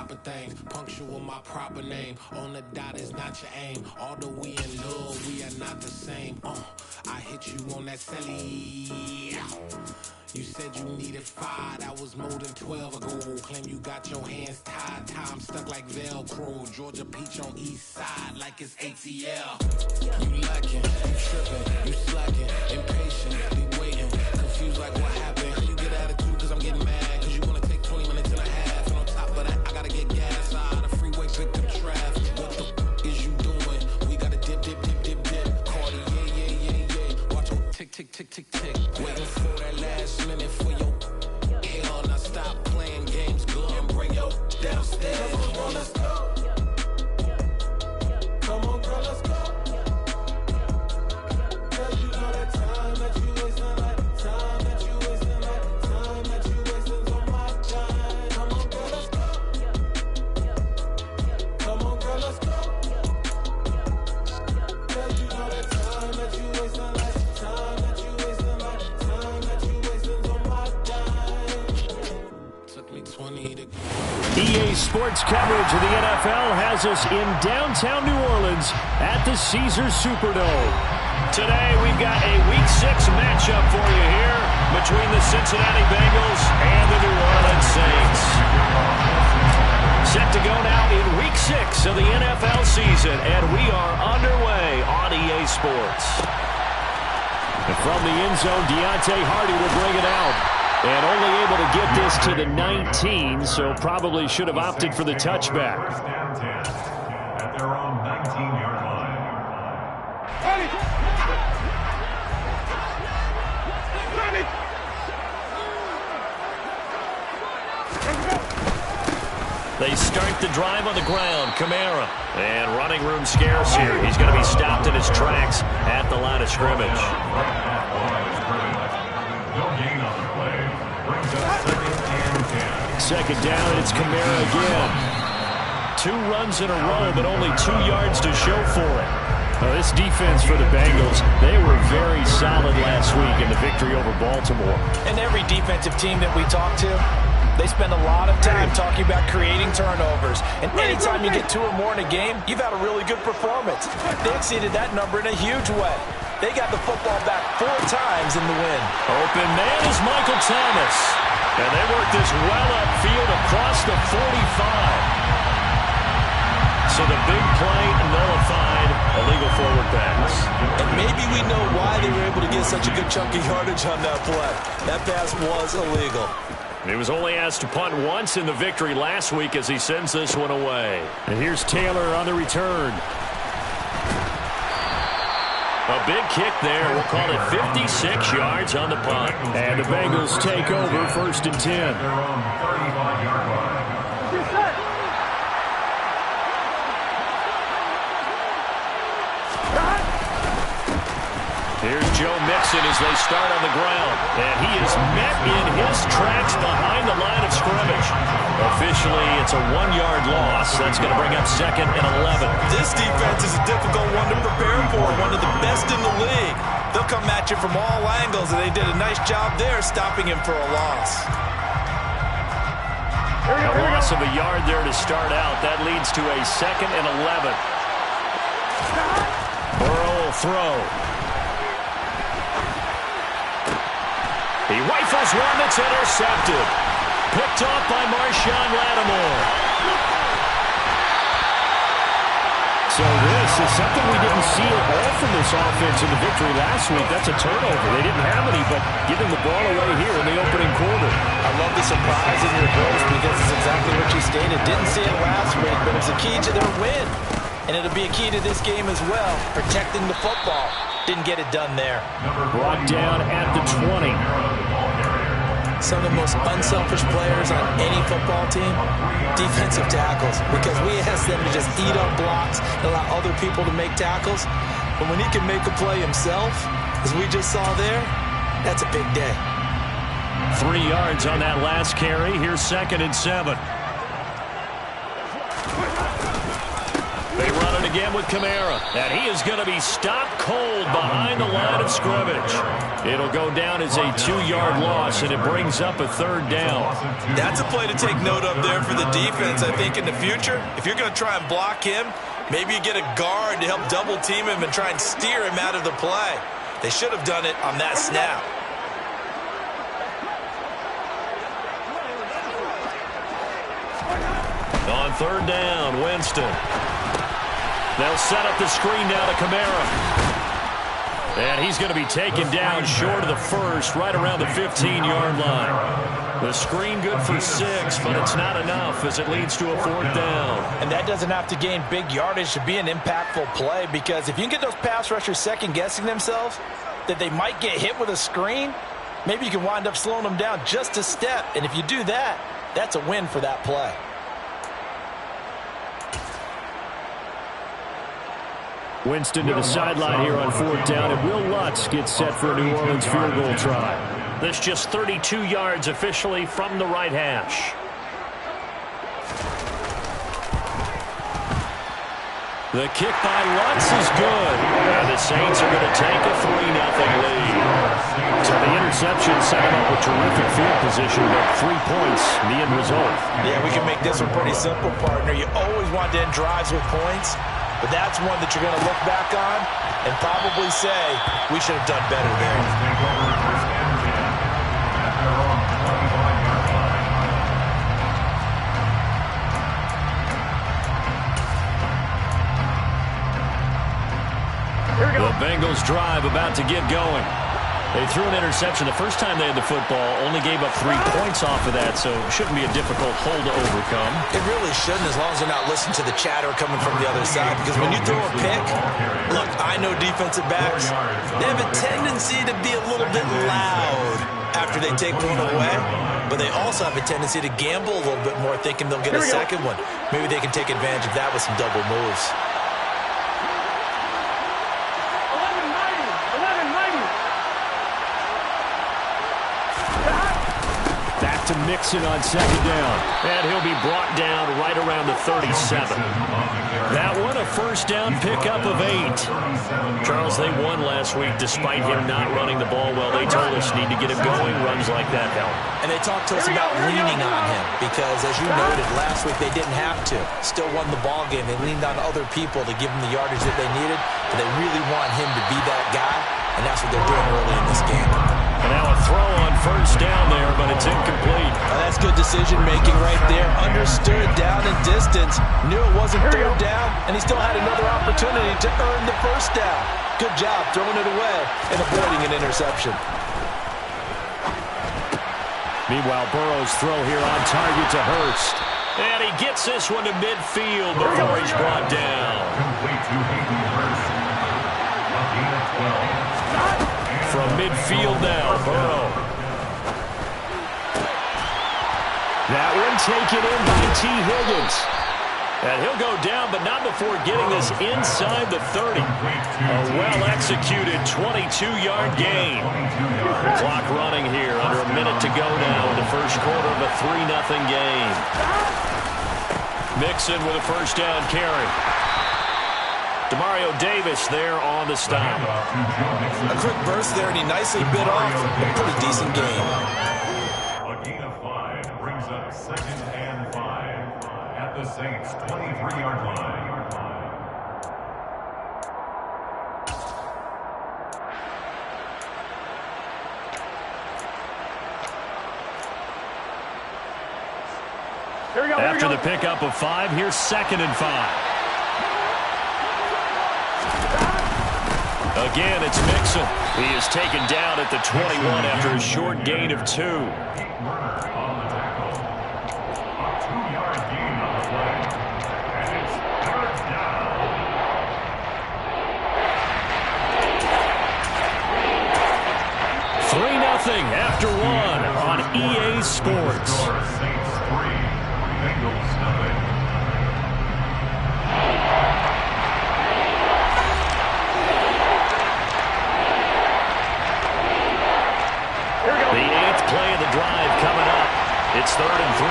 proper things. Punctual my proper name. On the dot is not your aim. Although we in love, we are not the same. I hit you on that celly. You said you needed 5, that was more than 12 ago. Claim you got your hands tied, time stuck like Velcro. Georgia Peach on east side like it's ATL. You lacking, you tripping, you slacking, impatient, be waiting, confused like what happened. You get attitude cause I'm getting mad, cause you wanna take 20 minutes and a half. And on top of that, I gotta get gas out of the freeway, pick up traffic. What the is you doing? We gotta dip. Cardi, yeah. Watch your tick. Waiting for that last minute for your hell. Now stop playing games, girl, and bring your downstairs. Come on, let's go. Come on, girl, let's go. Cause you know that time that you wasting, like time that you wasting, like time that you wasting on my time. Come on, girl, let's go. Come on, girl, let's go. Cause you know that time that you wasting, like time that you wasting, like time that you wasting on my time. Took me 20 to EA Sports coverage of the NFL has us in downtown New Orleans at the Caesars Superdome. Today we've got a Week 6 matchup for you here between the Cincinnati Bengals and the New Orleans Saints. Set to go now in Week 6 of the NFL season, and we are underway on EA Sports. And from the end zone, Deontay Hardy will bring it out. And only able to get this to the 19, so probably should have opted for the touchback. At their own 19-yard line. They start the drive on the ground. Kamara. And running room scarce here. He's going to be stopped in his tracks at the line of scrimmage. Second down, it's Kamara again. 2 runs in a row, but only 2 yards to show for it. This defense for the Bengals, they were very solid last week in the victory over Baltimore. And every defensive team that we talk to, they spend a lot of time talking about creating turnovers. And anytime you get 2 or more in a game, you've had a really good performance. They exceeded that number in a huge way. They got the football back 4 times in the win. Open man is Michael Thomas. And they work this well upfield across the 45. So the big play nullified, illegal forward pass. And maybe we know why they were able to get such a good chunk of yardage on that play. That pass was illegal. He was only asked to punt once in the victory last week as he sends this one away. And here's Taylor on the return. A big kick there. We'll call it 56 yards on the punt. And the Bengals take over 1st and 10. Their own 35-yard line. Here's Joe Mixon as they start on the ground. And he is met in his tracks behind the line of scrimmage. Officially, it's a 1-yard loss. That's going to bring up 2nd and 11. This defense is a difficult one to prepare for, one of the best in the league. They'll come at you from all angles, and they did a nice job there stopping him for a loss. A loss of a yard there to start out. That leads to a 2nd and 11. Burrow will throw. He rifles one that's intercepted. Picked off by Marshawn Lattimore. So this is something we didn't see at all from this offense in the victory last week. That's a turnover. They didn't have any, but giving the ball away here in the opening quarter. I love the surprise in your goals because it's exactly what you stated. Didn't see it last week, but it's a key to their win. And it'll be a key to this game as well, protecting the football. Didn't get it done there. Brought down at the 20. Some of the most unselfish players on any football team, defensive tackles, because we ask them to just eat up blocks and allow other people to make tackles. But when he can make a play himself, as we just saw there, that's a big day. 3 yards on that last carry. Here's 2nd and 7. They run it again with Kamara. And he is going to be stopped cold behind the line of scrimmage. It'll go down as a 2-yard loss, and it brings up a 3rd down. That's a play to take note of there for the defense. I think in the future, if you're going to try and block him, maybe you get a guard to help double team him and try and steer him out of the play. They should have done it on that snap. On 3rd down, Winston. They'll set up the screen now to Kamara. And he's going to be taken down short of the first, right around the 15-yard line. The screen good for 6, but it's not enough as it leads to a 4th down. And that doesn't have to gain big yardage to be an impactful play, because if you can get those pass rushers second-guessing themselves that they might get hit with a screen, maybe you can wind up slowing them down just a step. And if you do that, that's a win for that play. Winston to the sideline here on 4th down, and Will Lutz gets set for a New Orleans field goal try. This just 32 yards officially from the right hash. The kick by Lutz is good. And the Saints are going to take a 3-0 lead. So the interception set him up with terrific field position, but 3 points, the end result. Yeah, we can make this one pretty simple, partner. You always want to end drives with points. But that's one that you're going to look back on and probably say, we should have done better there. The Bengals drive about to get going. They threw an interception the first time they had the football, only gave up 3 points off of that, so it shouldn't be a difficult hole to overcome. It really shouldn't, as long as they're not listening to the chatter coming from the other side, because when you throw a pick, look, I know defensive backs, they have a tendency to be a little bit loud after they take one away, but they also have a tendency to gamble a little bit more, thinking they'll get a second one. Maybe they can take advantage of that with some double moves. To Mixon on 2nd down. And he'll be brought down right around the 37. That one, a 1st down pickup of 8. Charles, they won last week despite him not running the ball well. They told us need to get him going. Runs like that help. And they talked to us about leaning on him because, as you noted, last week they didn't have to. Still won the ball game. They leaned on other people to give them the yardage that they needed, but they really want him to be that guy, and that's what they're doing early in this game. And now a throw on 1st down there, but it's incomplete. That's good decision-making right there. Understood down and distance. Knew it wasn't 3rd down, and he still had another opportunity to earn the 1st down. Good job throwing it away and avoiding an interception. Meanwhile, Burrow's throw here on target to Hurst. And he gets this one to midfield before he's brought down. Complete to Hayden Hurst. Lucky at 12. From midfield now, Burrow. That one taken in by T. Higgins. And he'll go down, but not before getting this inside the 30. A well-executed 22-yard gain. Clock running here, under a minute to go now in the first quarter of a 3-0 game. Mixon with a 1st down carry. Demario Davis there on the stop. A quick burst there, and he nicely bit off a pretty decent game. A gain of 5 brings up 2nd and 5 at the Saints' 23-yard line. After the pickup of 5, here's 2nd and 5. Again, it's Mixon. He is taken down at the 21 after a short gain of 2. On the tackle. A 2-yard gain on the play. And it's 3rd down. 3-0 after 1 on EA Sports. Saints 3, Bengals nothing. The 8th play of the drive coming up. It's 3rd and 3.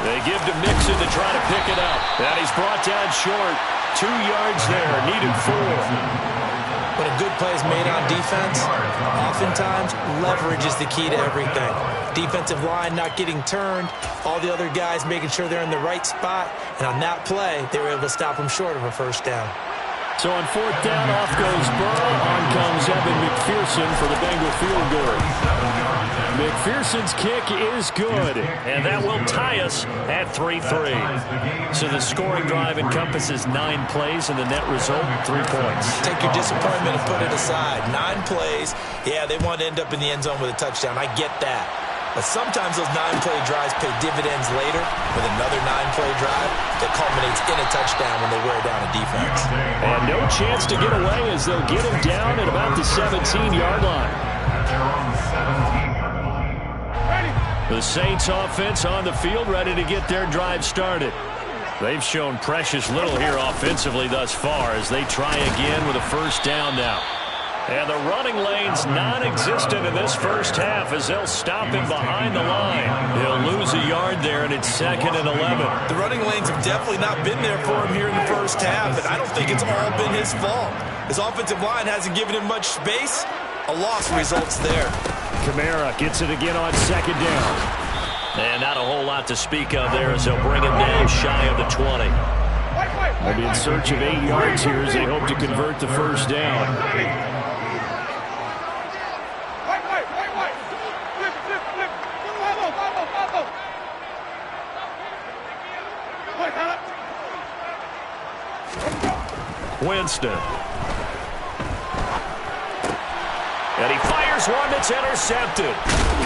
They give to Mixon to try to pick it up. And he's brought down short. 2 yards there. Needed 4. When a good play is made on defense, oftentimes leverage is the key to everything. Defensive line not getting turned, all the other guys making sure they're in the right spot, and on that play, they were able to stop them short of a first down. So on 4th down, off goes Burrow. On comes Evan McPherson for the Bengal field goal. McPherson's kick is good, and that will tie us at 3-3. So the scoring drive encompasses 9 plays, and the net result, 3 points. Take your disappointment and put it aside. 9 plays, yeah, they want to end up in the end zone with a touchdown. I get that. But sometimes those 9-play drives pay dividends later with another 9-play drive that culminates in a touchdown when they wear down a defense. And no chance to get away as they'll get him down at about the 17-yard line. The Saints offense on the field ready to get their drive started. They've shown precious little here offensively thus far as they try again with a first down now. And the running lane's non-existent in this first half as they'll stop him behind the line. He'll lose a yard there, and it's 2nd and 11. The running lanes have definitely not been there for him here in the first half, and I don't think it's all been his fault. His offensive line hasn't given him much space. A loss results there. Kamara gets it again on 2nd down. And not a whole lot to speak of there as they'll bring him down shy of the 20. They'll be in search of 8 yards here as they hope to convert the first down. Winston. And he fires one that's intercepted.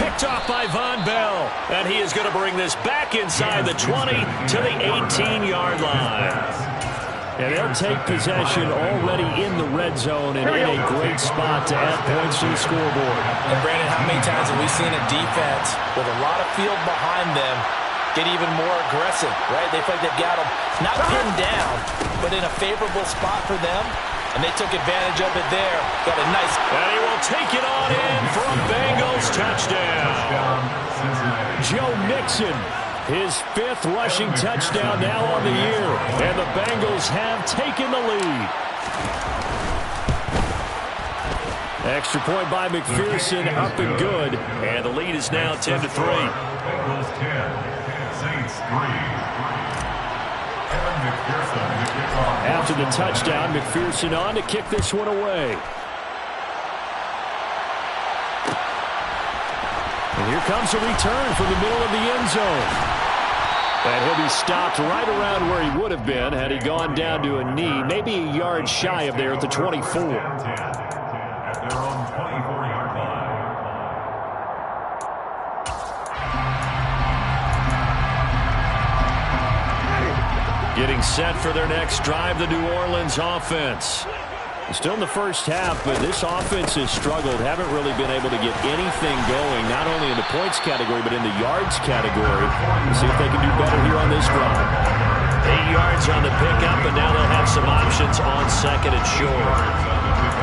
Picked off by Von Bell. And he is going to bring this back inside the 20 to the 18-yard line. And they'll take possession already in the red zone and in a great spot to add points to the scoreboard. And Brandon, how many times have we seen a defense with a lot of field behind them get even more aggressive, right? They feel like they've got them not pinned down, but in a favorable spot for them, and they took advantage of it there. Got a nice... And he will take it on in for a Bengals touchdown. Joe Mixon, his 5th rushing touchdown now on the year, and the Bengals have taken the lead. Extra point by McPherson, up and good, and the lead is now 10-3. Bengals 10. Saints 3. Evan McPherson to kick off. After the touchdown, McPherson on to kick this one away. And here comes a return from the middle of the end zone. And he'll be stopped right around where he would have been had he gone down to a knee, maybe a yard shy of there at the 24. At their own 24-yard line. Getting set for their next drive, the New Orleans offense. Still in the first half, but this offense has struggled. Haven't really been able to get anything going, not only in the points category, but in the yards category. We'll see if they can do better here on this drive. 8 yards on the pickup, and now they'll have some options on 2nd and short.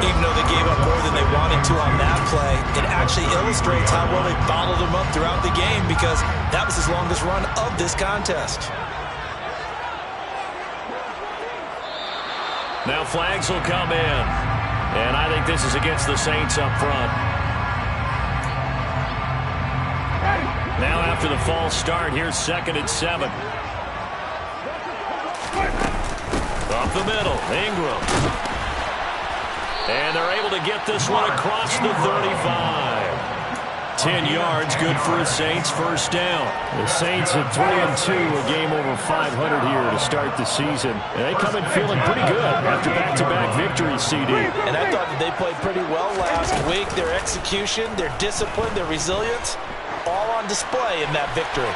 Even though they gave up more than they wanted to on that play, it actually illustrates how well they bottled them up throughout the game because that was his longest run of this contest. Now flags will come in. And I think this is against the Saints up front. Now after the false start, here's 2nd and 7. Up the middle, Ingram. And they're able to get this one across the 35. 10 yards, good for the Saints, first down. The Saints at 3-2, a game over 500 here to start the season. And they come in feeling pretty good after back-to-back victories, CD. And I thought that they played pretty well last week. Their execution, their discipline, their resilience, all on display in that victory.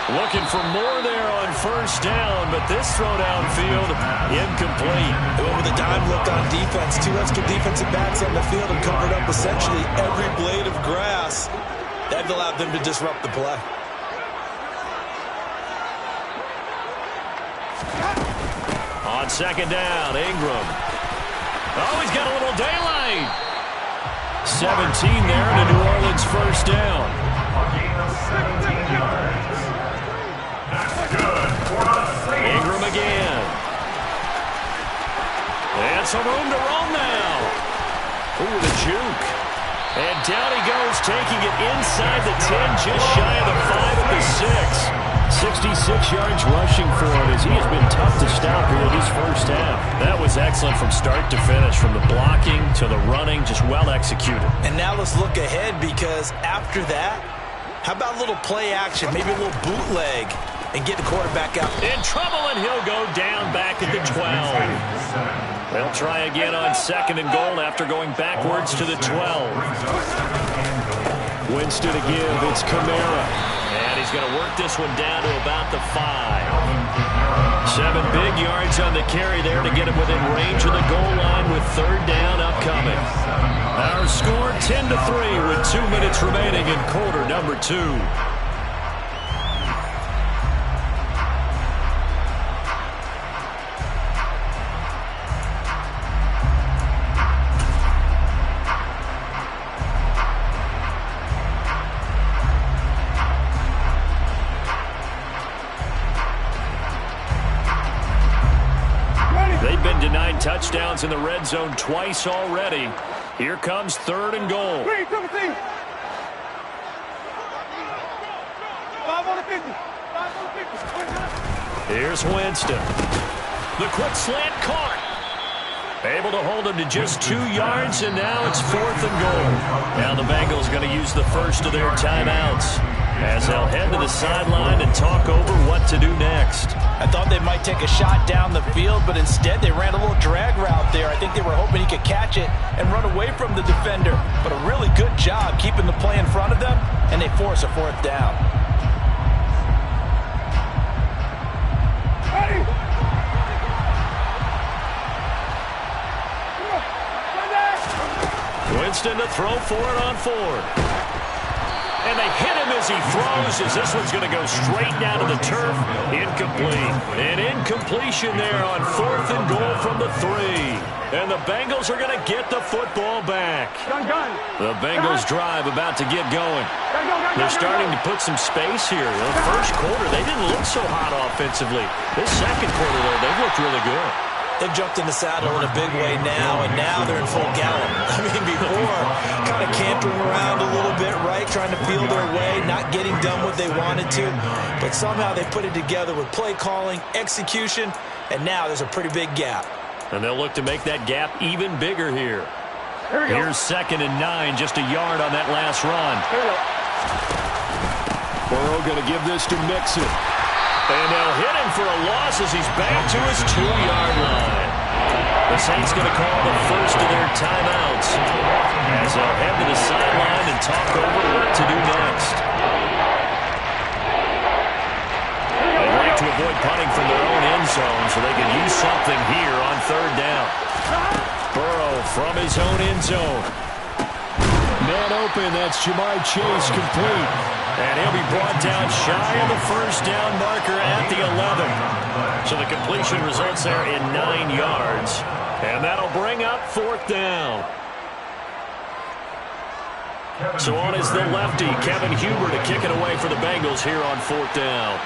Looking for more there on first down, but this throw downfield incomplete. They went with a dime look on defense. 2 extra defensive backs on the field and covered up essentially every blade of grass. That allowed them to disrupt the play. On 2nd down, Ingram. Oh, he's got a little daylight. 17 there, and a New Orleans first down. A gain of 17 yards. down he goes, taking it inside the 10, just shy of the 5 at the 6. 66 yards rushing for him as he has been tough to stop here this first half. That was excellent from start to finish, from the blocking to the running, just well executed. And now let's look ahead, because after that, how about a little play action, maybe a little bootleg, and get the quarterback out. In trouble, and he'll go down back at the 12. They'll try again on 2nd and goal after going backwards to the 12. Winston to give. It's Kamara. And he's going to work this one down to about the 5. 7 big yards on the carry there to get him within range of the goal line with 3rd down upcoming. Our score 10-3 with 2 minutes remaining in quarter number 2. Touchdowns in the red zone twice already. Here comes 3rd and goal. 3, 17. 5 on the 50. 5 on the 50. Here's Winston. The quick slant caught. Able to hold him to just 2 yards, and now it's 4th and goal. Now the Bengals going to use the first of their timeouts as they'll head to the sideline and talk over what to do next. I thought they might take a shot down the field, but instead they ran a little drag route there. I think they were hoping he could catch it and run away from the defender. But a really good job keeping the play in front of them, and they force a 4th down. Ready. Winston to throw for it on 4th. And they hit him as he throws, as this one's going to go straight down to the turf. Incomplete. An incompletion there on 4th and goal from the 3. And the Bengals are going to get the football back. The Bengals drive about to get going. They're starting to put some space here. In the first quarter, they didn't look so hot offensively. This second quarter, though, they've looked really good. They've jumped in the saddle in a big way now, and now they're in full gallop. I mean, before, kind of cantering around a little bit, right, trying to feel their way, not getting done what they wanted to. But somehow they put it together with play calling, execution, and now there's a pretty big gap. And they'll look to make that gap even bigger here. Here's 2nd and 9, just a yard on that last run. Burrow going to give this to Mixon. And they'll hit him for a loss as he's back to his 2-yard line. The Saints going to call the first of their timeouts as they'll head to the sideline and talk over what to do next. They'd like to avoid punting from their own end zone so they can use something here on 3rd down. Burrow from his own end zone. Man open, that's Jamar Chase, complete. And he'll be brought down shy of the 1st down marker at the 11. So the completion results there in 9 yards. And that'll bring up 4th down. So on is the lefty, Kevin Huber, to kick it away for the Bengals here on 4th down.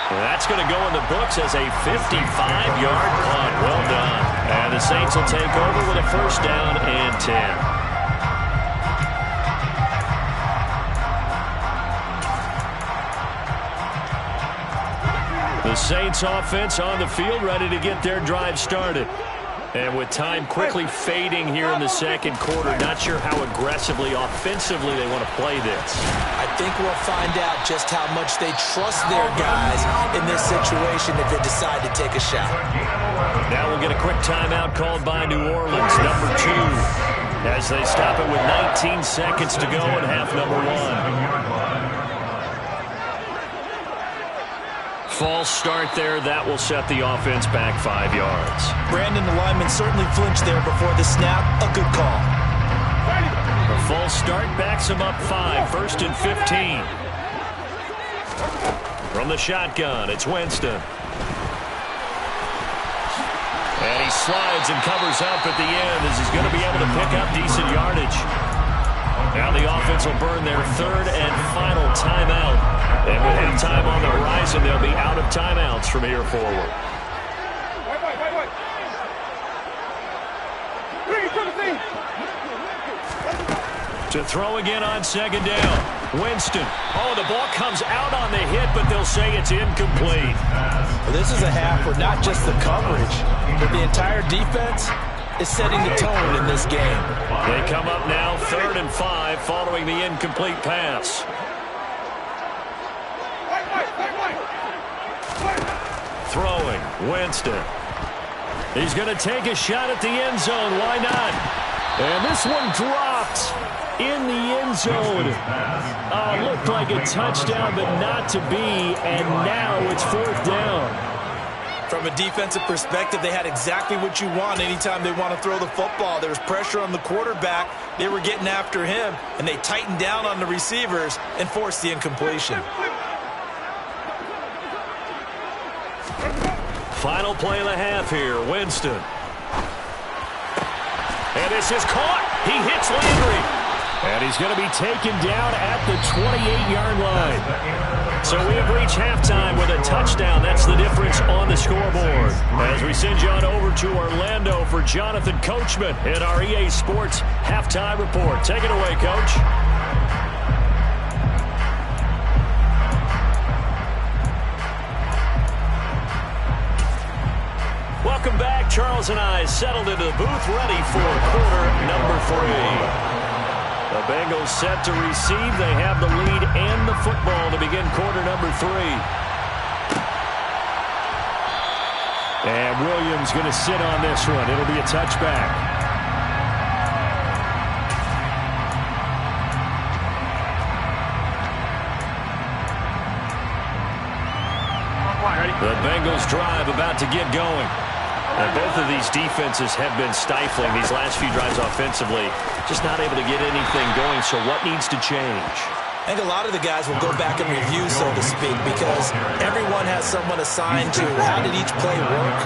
That's going to go in the books as a 55-yard punt. Well done. And the Saints will take over with a 1st down and 10. The Saints offense on the field, ready to get their drive started. And with time quickly fading here in the second quarter, not sure how aggressively, offensively they want to play this. I think we'll find out just how much they trust their guys in this situation if they decide to take a shot. Now we'll get a quick timeout called by New Orleans, number 2, as they stop it with 19 seconds to go in half number 1. False start there. That will set the offense back 5 yards. Brandon, the lineman certainly flinched there before the snap. A good call. A false start backs him up 5, 1st and 15. From the shotgun, it's Winston. And he slides and covers up at the end as he's going to be able to pick up decent yardage. Now the offense will burn their 3rd and final timeout. And with halftime on the horizon, they'll be out of timeouts from here forward. To throw again on 2nd down. Winston. Oh, the ball comes out on the hit, but they'll say it's incomplete. Well, this is a half where not just the coverage, but the entire defense is setting the tone in this game. They come up now 3rd and 5 following the incomplete pass. Throwing, Winston. He's going to take a shot at the end zone. Why not? And this one dropped in the end zone. Looked like a touchdown, but not to be. And now it's 4th down. From a defensive perspective, they had exactly what you want anytime they want to throw the football. There was pressure on the quarterback. They were getting after him, and they tightened down on the receivers and forced the incompletion. Final play of the half here, Winston. And this is caught. He hits Landry. And he's going to be taken down at the 28-yard line. So we have reached halftime with a touchdown. That's the difference on the scoreboard. As we send you on over to Orlando for Jonathan Coachman in our EA Sports Halftime Report. Take it away, Coach. Welcome back. Charles and I settled into the booth, ready for quarter number 3. The Bengals set to receive. They have the lead and the football to begin quarter number 3. And Williams going to sit on this one. It'll be a touchback. The Bengals drive about to get going. And both of these defenses have been stifling these last few drives offensively. Just not able to get anything going, so what needs to change? I think a lot of the guys will go back and review, so to speak, because everyone has someone assigned to how did each play work.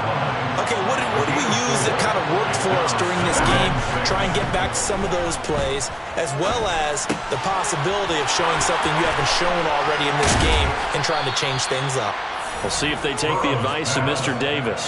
Okay, what did we use that kind of worked for us during this game? Try and get back to some of those plays, as well as the possibility of showing something you haven't shown already in this game and trying to change things up. We'll see if they take the advice of Mr. Davis.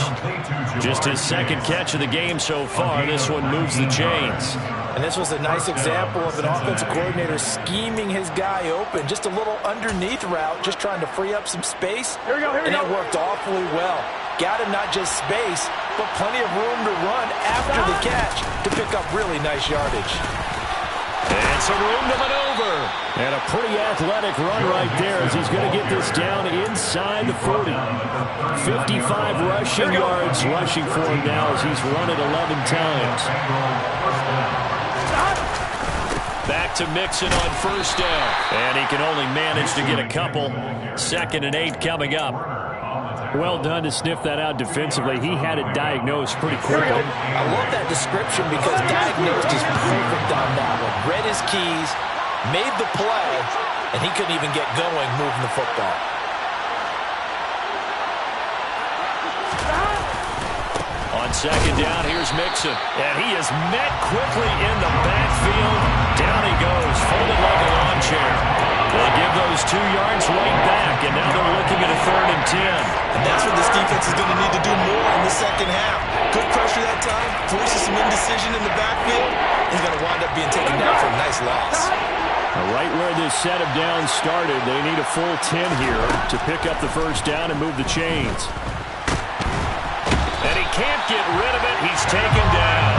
Just his 2nd catch of the game so far. This one moves the chains. And this was a nice example of an offensive coordinator scheming his guy open. Just a little underneath route, just trying to free up some space. Here we go. And it worked awfully well. Got him not just space, but plenty of room to run after the catch to pick up really nice yardage. And some room to maneuver. And a pretty athletic run right there as he's going to get this down inside the 40. 55 rushing yards rushing for him now as he's run it 11 times. Back to Mixon on 1st down. And he can only manage to get a couple. 2nd and 8 coming up. Well done to sniff that out defensively. He had it diagnosed pretty quickly. I love that description because diagnosed is perfect on that one. Read his keys, made the play, and he couldn't even get going moving the football. On 2nd down, here's Mixon. And he is met quickly in the backfield. Down he goes, folded like a lawn chair. They give those 2 yards right back, and now they're looking at a 3rd and 10. And that's what this defense is going to need to do more in the 2nd half. Good pressure that time, forces some indecision in the backfield. He's going to wind up being taken down for a nice loss. Right where this set of downs started, they need a full 10 here to pick up the 1st down and move the chains. And he can't get rid of it. He's taken down.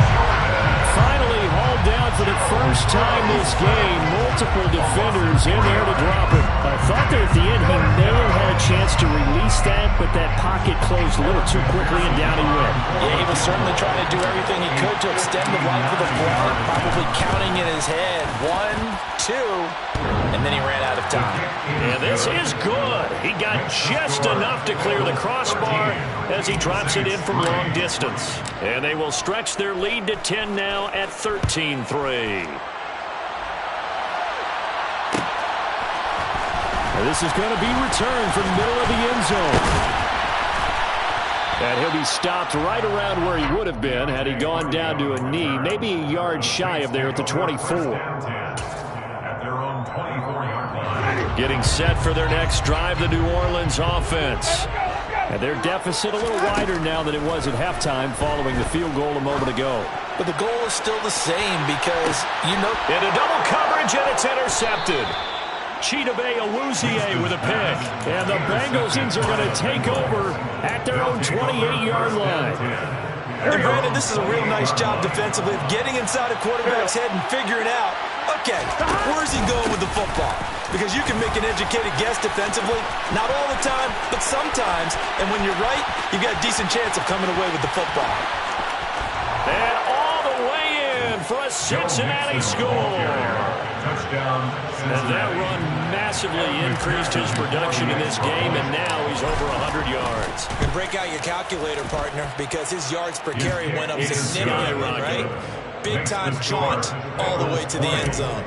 Finally hauled down for the first time this game. Multiple defenders in there to drop him. I thought there at the end he may have had a chance to release that, but that pocket closed a little too quickly and down he went. Yeah, he was certainly trying to do everything he could to extend the life of the play, probably counting in his head 1, 2, and then he ran out of time. And this is good. He got just enough to clear the crossbar as he drops it in from long distance. And they will stretch their lead to 10 now at 13-3. And this is going to be returned from the middle of the end zone. And he'll be stopped right around where he would have been had he gone down to a knee, maybe a yard shy of there at the 24. Getting set for their next drive, the New Orleans offense. And their deficit a little wider now than it was at halftime following the field goal a moment ago. But the goal is still the same because, into double coverage, and it's intercepted. Chidobe Awuzie with a pick. And the Bengals are going to take over at their own 28-yard line. And Brandon, this is a real nice job defensively of getting inside a quarterback's head and figuring out, okay, where's he going with the football? Because you can make an educated guess defensively, not all the time, but sometimes. And when you're right, you've got a decent chance of coming away with the football. And all the way in for a Cincinnati score. Touchdown. And that run massively increased his production in this game, and now he's over 100 yards. And break out your calculator, partner, because his yards per carry went up significantly, right? Big-time jaunt all the way to the end zone.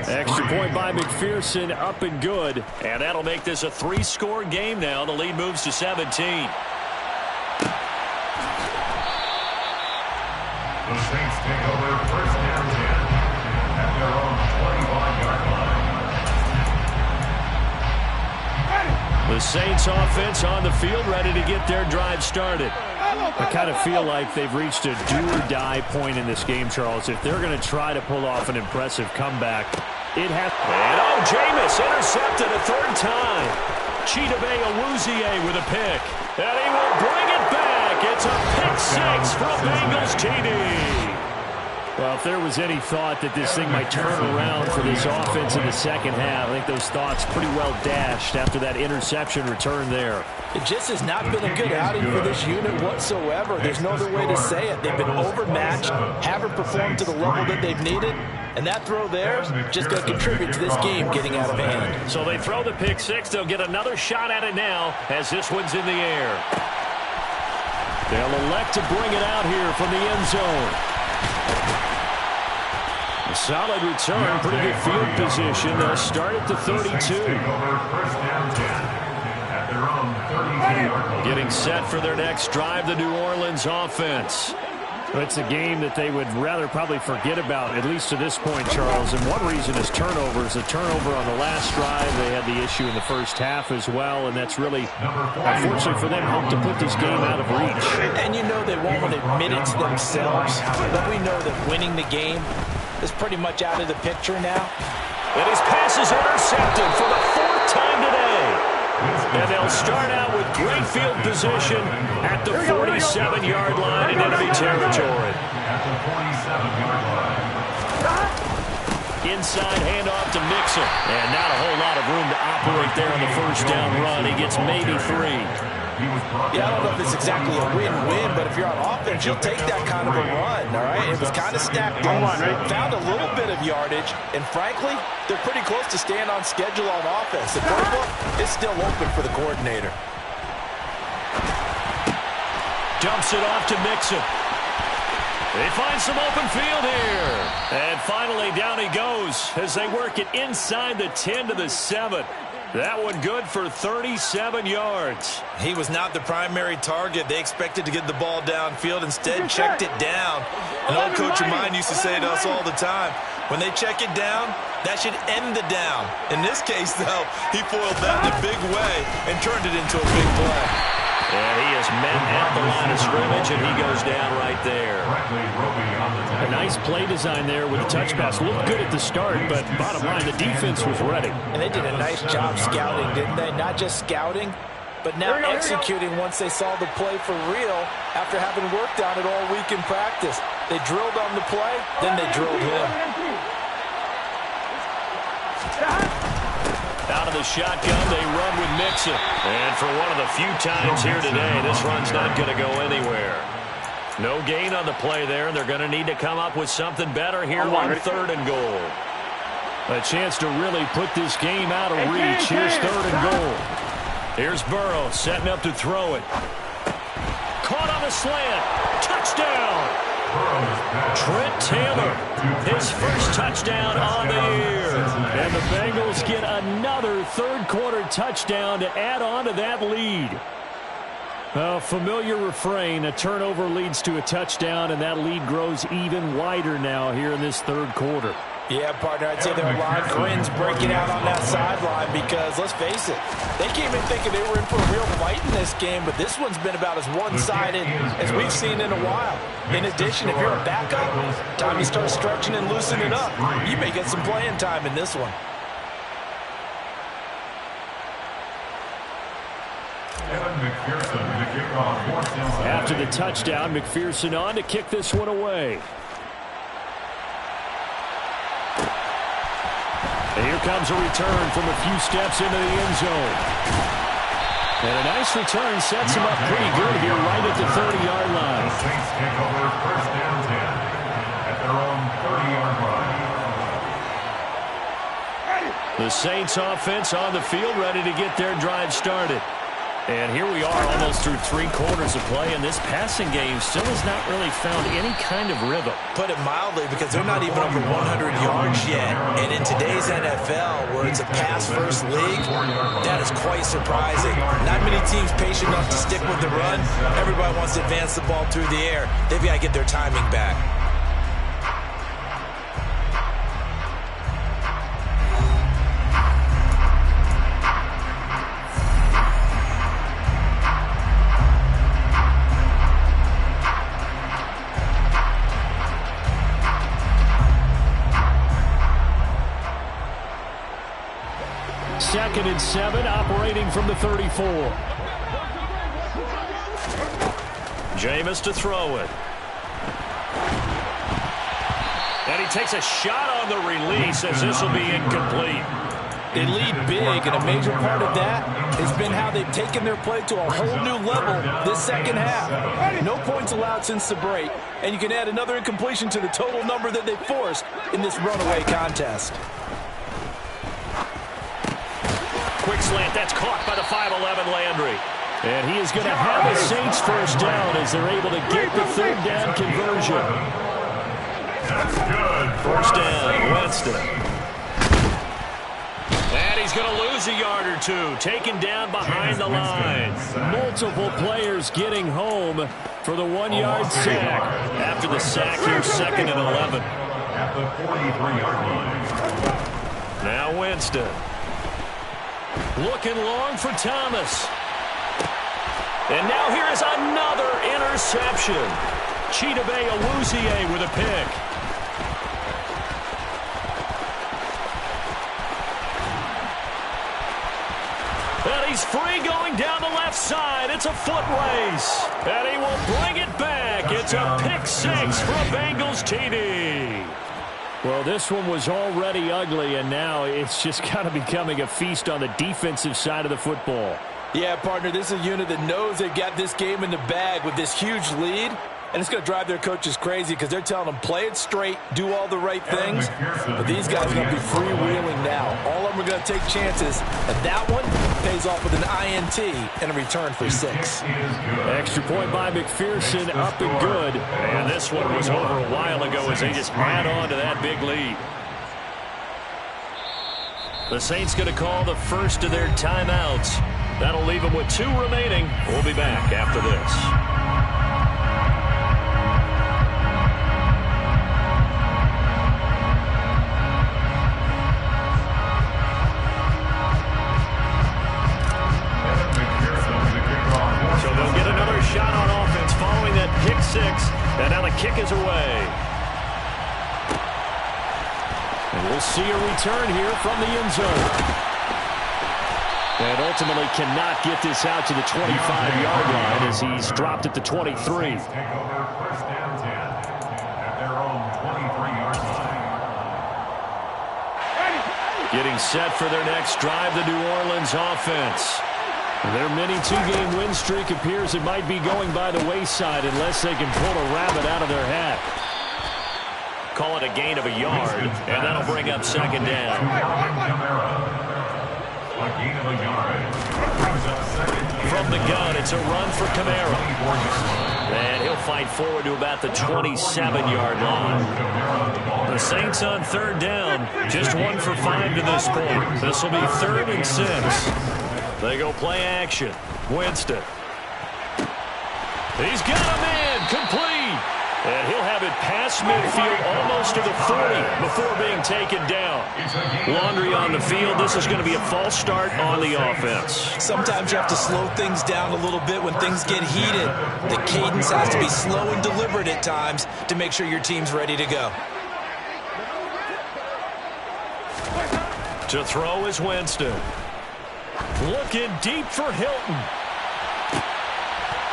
Extra point by McPherson, up and good. And that'll make this a 3-score game now. The lead moves to 17. The Saints take over first down 10 at their own 25-yard line. The Saints offense on the field, ready to get their drive started. I kind of feel like they've reached a do-or-die point in this game, Charles. If they're going to try to pull off an impressive comeback, it has to. And Jameis intercepted a third time. Chidobe Awuzie with a pick. And he will bring it back. It's a pick six from Bengals TD. Well, if there was any thought that this thing might turn around for this offense in the second half, I think those thoughts pretty well dashed after that interception return there. It just has not been a good outing for this unit whatsoever. There's no other way to say it. They've been overmatched, haven't performed to the level that they've needed, and that throw there is just going to contribute to this game getting out of hand. So they throw the pick six. They'll get another shot at it now as this one's in the air. They'll elect to bring it out here from the end zone. A solid return, pretty good field position. They'll start at the 32. Getting set for their next drive, the New Orleans offense. It's a game that they would rather probably forget about, at least to this point, Charles. And one reason is turnovers. A turnover on the last drive. They had the issue in the first half as well, and that's really, unfortunately for them, helped to put this game out of reach. And you know they won't admit it to themselves, but we know that winning the game is pretty much out of the picture now. And his pass is intercepted for the fourth time today. And they'll start out with great field position at the 47-yard line in enemy territory. Inside handoff to Mixon. And not a whole lot of room to operate there on the first down run. He gets maybe 3. Yeah, I don't know if it's exactly a win-win, but if you're on offense, you'll take that kind of a run, all right? It was kind of stacked up. Found a little bit of yardage, and frankly, they're pretty close to staying on schedule on offense. The playbook is still open for the coordinator. Dumps it off to Mixon. They find some open field here. And finally, down he goes as they work it inside the 10 to the 7. That one good for 37 yards. He was not the primary target. They expected to get the ball downfield. Instead, checked it down. An old coach of mine used to say to us all the time, when they check it down, that should end the down. In this case, though, he foiled that in a big way and turned it into a big play. And he is met at the line of scrimmage, and he goes down right there. A nice play design there with the touch pass. Looked good at the start, but bottom line, the defense was ready. And they did a nice job scouting, didn't they? Not just scouting, but now executing once they saw the play for real after having worked on it all week in practice. They drilled on the play, then they drilled him. Out of the shotgun, they run with Mixon. And for one of the few times here today, this run's not going to go anywhere. No gain on the play there, and they're going to need to come up with something better here on 3rd and goal. A chance to really put this game out of reach. Here's 3rd and goal. Here's Burrow setting up to throw it. Caught on the slant. Touchdown. Trent Taylor, his first touchdown on the year. And the Bengals get another third-quarter touchdown to add on to that lead. A familiar refrain, a turnover leads to a touchdown, and that lead grows even wider now here in this third quarter. Yeah, partner, I'd say there are a lot of grins breaking out on that sideline because, let's face it, they came in thinking they were in for a real fight in this game, but this one's been about as one-sided as we've seen in a while. In addition, if you're a backup, time to start stretching and loosening up. You may get some playing time in this one. After the touchdown, McPherson on to kick this one away. And here comes a return from a few steps into the end zone. And a nice return sets him up pretty good here right at the 30-yard line. The Saints take over first down 10 at their own 30-yard line. The Saints offense on the field ready to get their drive started. And here we are almost through 3 quarters of play, and this passing game still has not really found any kind of rhythm. Put it mildly, because they're not even over 100 yards yet. And in today's NFL, where it's a pass-first league, that is quite surprising. Not many teams patient enough to stick with the run. Everybody wants to advance the ball through the air. They've got to get their timing back. Second and 7, operating from the 34. Jameis to throw it. And he takes a shot on the release as this will be incomplete. They lead big, and a major part of that has been how they've taken their play to a whole new level this second half. No points allowed since the break, and you can add another incompletion to the total number that they forced in this runaway contest. Quick slant, that's caught by the 5'11" Landry. And he is going to have the Saints first down as they're able to get the third down conversion. That's good. First down, Winston. And he's going to lose a yard or two, taken down behind the line. Multiple players getting home for the 1-yard sack. After the sack here, second and 11. At the 43-yard line. Now Winston. Looking long for Thomas. And now here is another interception. Chidobe Awuzie with a pick. And he's free going down the left side. It's a foot race. And he will bring it back. It's a pick 6 for a Bengals TD. Well, this one was already ugly, and now it's just kind of becoming a feast on the defensive side of the football. Yeah, partner, this is a unit that knows they've got this game in the bag with this huge lead, and it's going to drive their coaches crazy because they're telling them, play it straight, do all the right things, but these guys are going to be freewheeling now. All of them are going to take chances, and that one pays off with an INT and a return for 6. Extra point by McPherson, up and good. And this one was over a while ago as they just add on to that big lead. The Saints going to call the first of their timeouts. That'll leave them with 2 remaining. We'll be back after this. So they'll get another shot on offense following that pick 6. And now the kick is away. And we'll see a return here from the end zone. And ultimately cannot get this out to the 25-yard line as he's dropped at the 23. Take over first down 10 at their own 23-yard line. Getting set for their next drive, the New Orleans offense. Their mini 2-game win streak appears it might be going by the wayside unless they can pull a rabbit out of their hat. Call it a gain of a yard, and that'll bring up second down. A gain of a yard. Brings up second. From the gun, it's a run for Kamara. And he'll fight forward to about the 27-yard line. The Saints on third down. Just 1 for 5 to this point. This will be 3rd and 6. They go play action. Winston. He's got him in. Complete. And he'll have it past midfield almost to the 40 before being taken down. Laundry on the field. This is going to be a false start on the offense. Sometimes you have to slow things down a little bit when things get heated. The cadence has to be slow and deliberate at times to make sure your team's ready to go. To throw is Winston. Looking deep for Hilton.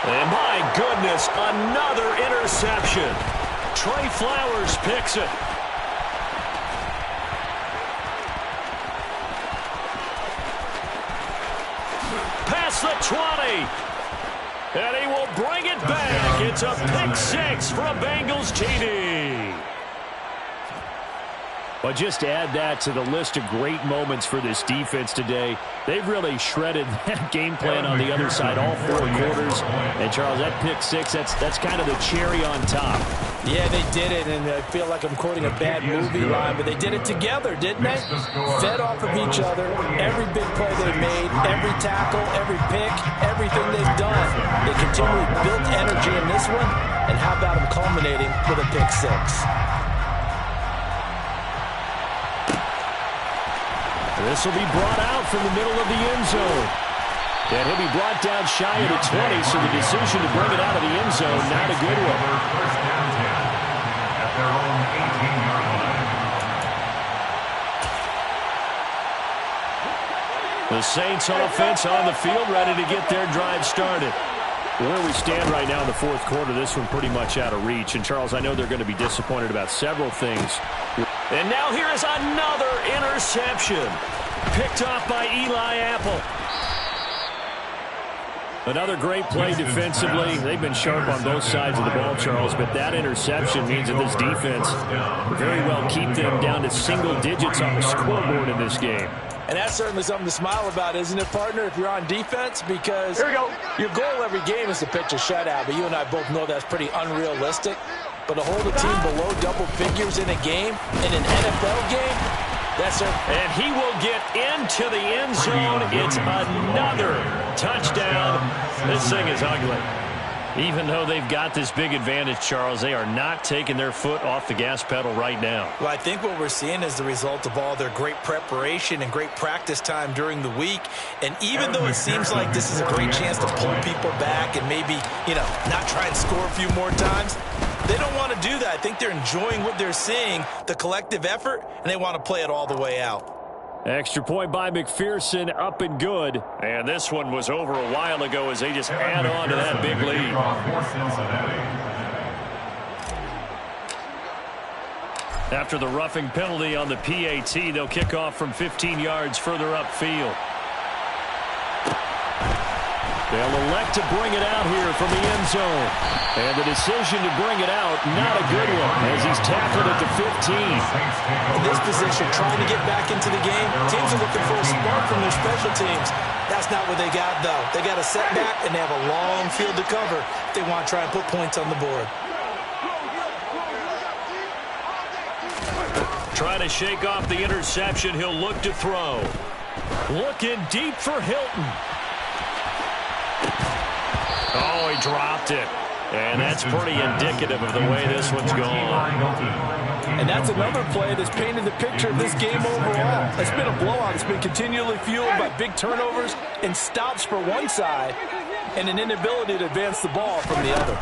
And my goodness, another interception. Trey Flowers picks it. Past the 20. And he will bring it back. It's a pick 6 from Bengals TD. But just to add that to the list of great moments for this defense today, they've really shredded that game plan on the other side all 4 quarters. And, Charles, that pick 6, that's kind of the cherry on top. Yeah, they did it, and I feel like I'm quoting a bad movie line, but they did it together, didn't they? Fed off of each other, every big play they made, every tackle, every pick, everything they've done. They continually built energy in this one, and how about them culminating with a pick 6? This will be brought out from the middle of the end zone. And he'll be brought down shy of the 20, so the decision to bring it out of the end zone, not a good one. First down 10 at their own 18-yard line. The Saints offense on the field, ready to get their drive started. Where we stand right now in the 4th quarter, this one pretty much out of reach. And, Charles, I know they're going to be disappointed about several things. And now here is another interception. Picked off by Eli Apple. Another great play defensively. They've been sharp on both sides of the ball, Charles, but that interception means that this defense very well keep them down to single digits on the scoreboard in this game. And that's certainly something to smile about, isn't it, partner, if you're on defense? Because your goal every game is to pitch a shutout, but you and I both know that's pretty unrealistic. But to hold a team below double figures in a game, in an NFL game, that's it. And he will get into the end zone. It's another touchdown. This thing is ugly. Even though they've got this big advantage, Charles, they are not taking their foot off the gas pedal right now. Well, I think what we're seeing is the result of all their great preparation and great practice time during the week. And even though it seems like this is a great chance to pull people back and maybe, not try and score a few more times, they don't want to do that. I think they're enjoying what they're seeing, the collective effort, and they want to play it all the way out. Extra point by McPherson, up and good. And this one was over a while ago as they just add on to that big lead. After the roughing penalty on the PAT, they'll kick off from 15 yards further upfield. They'll elect to bring it out here from the end zone. And the decision to bring it out, not a good one, as he's tackled at the 15. In this position, trying to get back into the game, teams are looking for a spark from their special teams. That's not what they got, though. They got a setback, and they have a long field to cover if they want to try and put points on the board. Trying to shake off the interception, he'll look to throw. Looking deep for Hilton. Oh, he dropped it. And that's pretty indicative of the way this one's gone. And that's another play that's painted the picture of this game overall. It's been a blowout. It's been continually fueled by big turnovers and stops for one side and an inability to advance the ball from the other.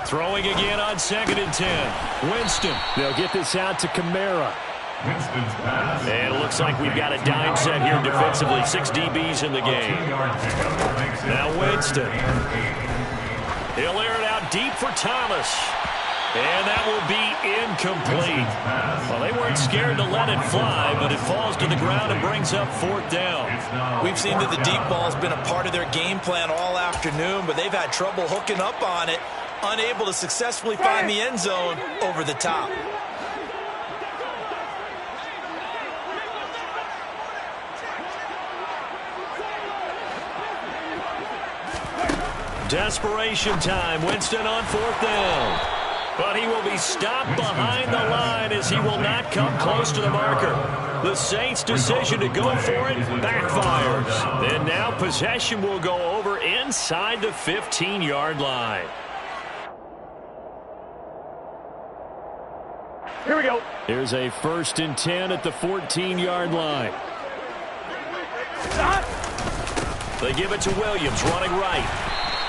Throwing again on 2nd and 10. Winston. They'll get this out to Kamara. And it looks like we've got a dime set here defensively. 6 DBs in the game. Now Winston. He'll air it out deep for Thomas. And that will be incomplete. Well, they weren't scared to let it fly, but it falls to the ground and brings up 4th down. We've seen that the deep ball has been a part of their game plan all afternoon, but they've had trouble hooking up on it, unable to successfully find the end zone over the top. Desperation time. Winston on 4th down. But he will be stopped behind the line as he will not come close to the marker. The Saints' decision to go for it backfires. And now possession will go over inside the 15-yard line. Here we go. Here's a 1st and 10 at the 14-yard line. They give it to Williams, running right.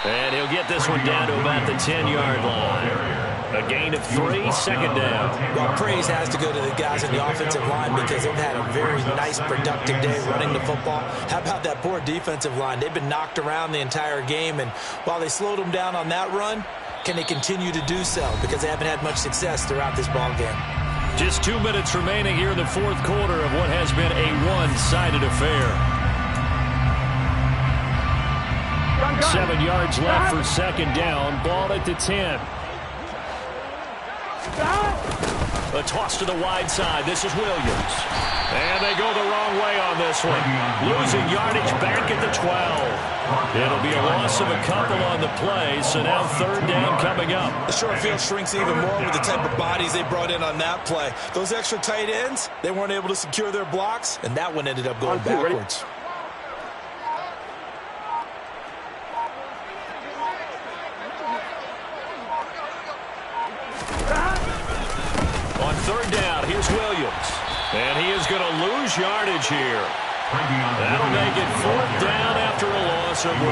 And he'll get this one down to about the 10-yard line. A gain of 3, 2nd down. Well, praise has to go to the guys in the offensive line because they've had a very nice, productive day running the football. How about that poor defensive line? They've been knocked around the entire game, and while they slowed them down on that run, can they continue to do so? Because they haven't had much success throughout this ball game. Just 2 minutes remaining here in the 4th quarter of what has been a one-sided affair. 7 yards left for 2nd down. Ball at the 10. A toss to the wide side. This is Williams. And they go the wrong way on this one. Losing yardage back at the 12. It'll be a loss of a couple on the play, so now 3rd down coming up. The short field shrinks even more with the type of bodies they brought in on that play. Those extra tight ends, they weren't able to secure their blocks, and that one ended up going backwards. On 3rd down, here's Williams. And he is going to lose yardage here. That'll make it 4th down after a loss of 1.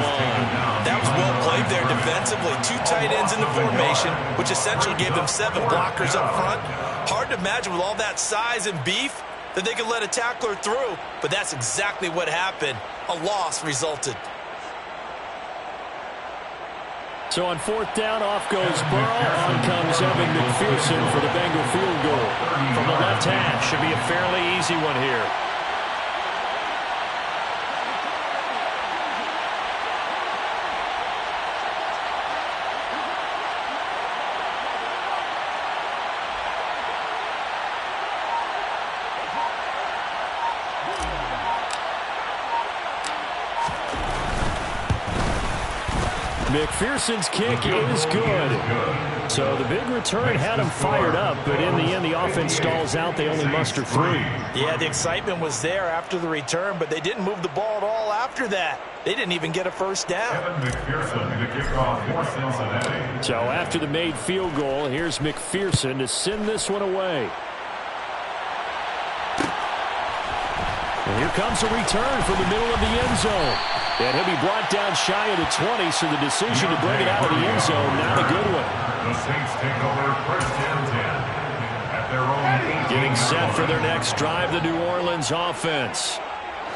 That was well played there defensively. 2 tight ends in the formation, which essentially gave them 7 blockers up front. Hard to imagine with all that size and beef that they could let a tackler through, but that's exactly what happened. A loss resulted. So on 4th down, off goes Burrow. On comes Evan McPherson for the Bengal field goal. From the left hash, should be a fairly easy one here. McPherson's kick is good. So the big return had him fired up, but in the end, the offense stalls out. They only muster 3. Yeah, the excitement was there after the return, but they didn't move the ball at all after that. They didn't even get a 1st down. Evan McPherson to kick off for Cincinnati. So after the made field goal, here's McPherson to send this one away. And here comes a return from the middle of the end zone. And he'll be brought down shy of the 20, so the decision to bring it out of the end zone, not a good one. The Saints take over 1st and 10 at their own. Getting set for their next drive, the New Orleans offense.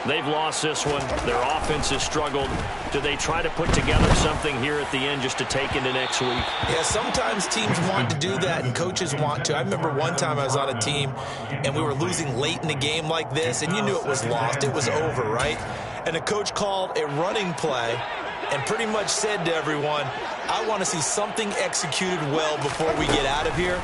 They've lost this one. Their offense has struggled. Do they try to put together something here at the end just to take into next week? Yeah, sometimes teams want to do that and coaches want to. I remember one time I was on a team and we were losing late in the game like this, and you knew it was lost. It was over, right? And the coach called a running play and pretty much said to everyone, I want to see something executed well before we get out of here.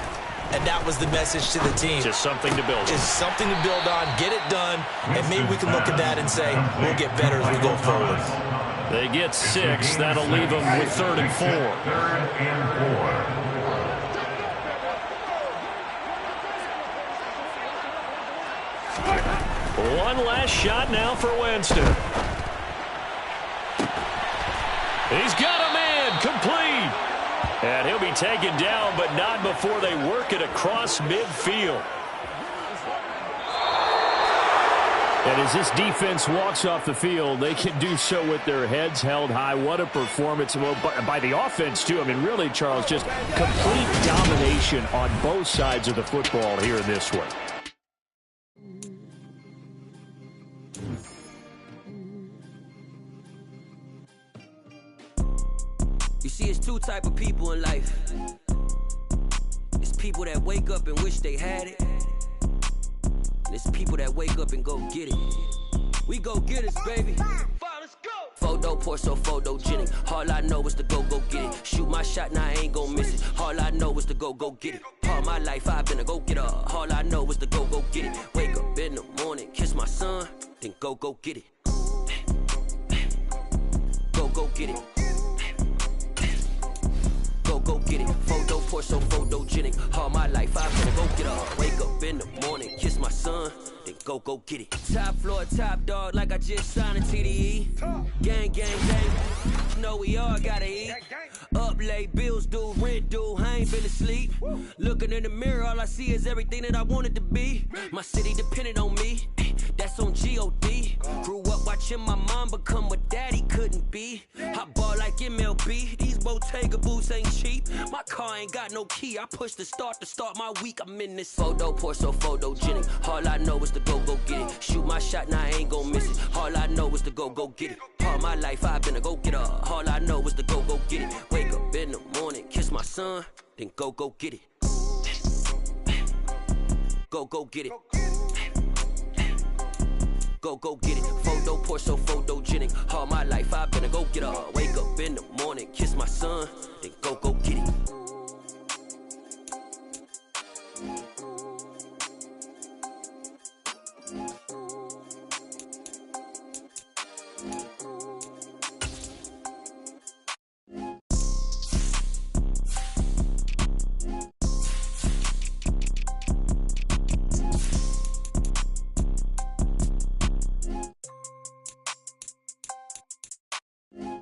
And that was the message to the team. Just something to build on. Just something to build on, get it done, and maybe we can look at that and say, we'll get better as we go forward. They get 6. That'll leave them with 3rd and 4. 3rd and 4. One last shot now for Winston. He's got a man, complete. And he'll be taken down, but not before they work it across midfield. And as this defense walks off the field, they can do so with their heads held high. What a performance by the offense, too. I mean, really, Charles, just complete domination on both sides of the football here in this one. You see, it's 2 type of people in life. It's people that wake up and wish they had it. And it's people that wake up and go get it. We go get it, baby. Let's go. Photo poor, so photogenic. All I know is to go get it. Shoot my shot, now I ain't gon' miss it. All I know is to go get it. All my life I've been a go-getter. All I know is to go get it. Wake up in the morning, kiss my son, then go get it. Go get it. pour so photogenic. All my life I better go get up. Wake up in the morning, kiss my son, then go get it. Top floor, top dog, like I just signed a TDE. Gang, gang, gang. You know we all gotta eat. Up late, bills due, rent due, I ain't been asleep. Looking in the mirror, all I see is everything that I wanted to be. My city depended on me, that's on G.O.D. Grew up watching my mom become what daddy couldn't be. I ball like MLB, these Bottega boots ain't cheap. My car ain't got no key, I push the start to start my week. I'm in this photo, pour so photogenic. All I know is to go get it. Shoot my shot, now I ain't gon' miss it. All I know is to go get it. All my life I've been a go getter. All I know is to go get it. Wake up in the morning, kiss my son, then go get it. Go get it. Go get it. Photo pour so photogenic. All my life I've been a go getter. Wake up in the morning, kiss my son, then go get it.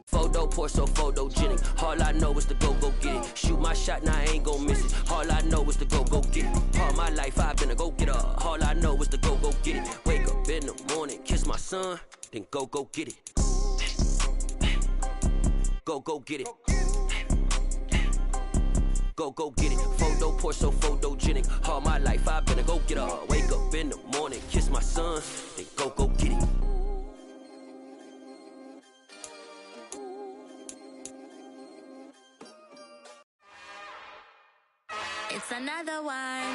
Photo pour so photogenic. All I know is to go get it. Shoot my shot, now I ain't gon' miss it. All I know is to go get it. All my life I've been a go getter. All I know is to go get it. Wake up in the morning, kiss my son, then go get it. Go get it. Go get it. Photo pour so photogenic. All my life I've been a go getter. Wake up in the morning, kiss my son, then go get it. It's another one.